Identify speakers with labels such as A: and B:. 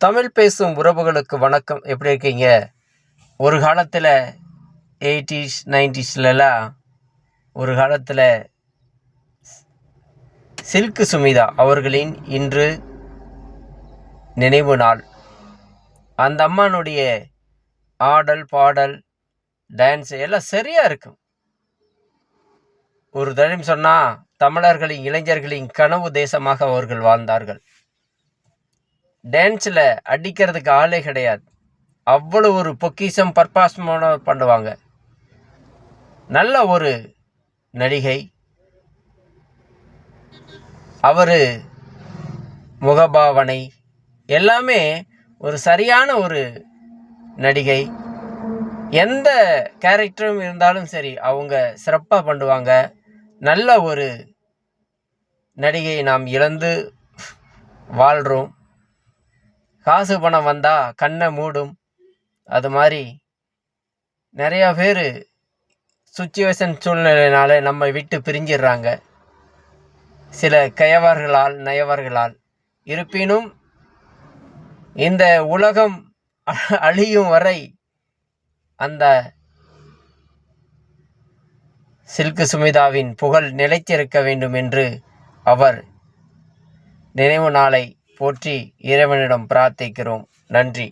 A: தமிழ் பேசும் உறவுகளுக்கு வணக்கம். எப்படி இருக்கீங்க? ஒரு காலத்தில் 80s 90ஸ்லாம் ஒரு காலத்தில் சில்க் சுமிதா அவர்களின் இன்று நினைவு நாள். அந்த அம்மானுடைய ஆடல் பாடல் டான்ஸ் எல்லாம் சரியாக இருக்கும். ஒரு தடவை சொன்னால் தமிழர்களின் இளைஞர்களின் கனவு தேசமாக அவர்கள் வாழ்ந்தார்கள். டான்ஸில் அடிக்கிறதுக்கு ஆளே கிடையாது. அவ்வளோ ஒரு பொக்கிஷம் பர்பாஸ்மான பண்ணுவாங்க. நல்ல ஒரு நடிகை. அவர் முகபாவனை எல்லாமே ஒரு சரியான ஒரு நடிகை. எந்த கேரக்டரும் இருந்தாலும் சரி அவங்க சிறப்பாக பண்ணுவாங்க. நல்ல ஒரு நடிகை நாம் இழந்து வாழ்கிறோம். காசு பணம் வந்தால் கண்ணை மூடும். அது மாதிரி நிறையா பேர் சுச்சுவேஷன் சூழ்நிலையினால நம்ம விட்டு பிரிஞ்சிடுறாங்க, சில கயவர்களால் நயவர்களால். இருப்பினும் இந்த உலகம் அழியும் வரை அந்த சில்க் சுமிதாவின் புகழ் நிலைத்திருக்க வேண்டும் என்று அவர் நினைவு நாளை போற்றி இறைவனிடம் பிரார்த்திக்கிறோம். நன்றி.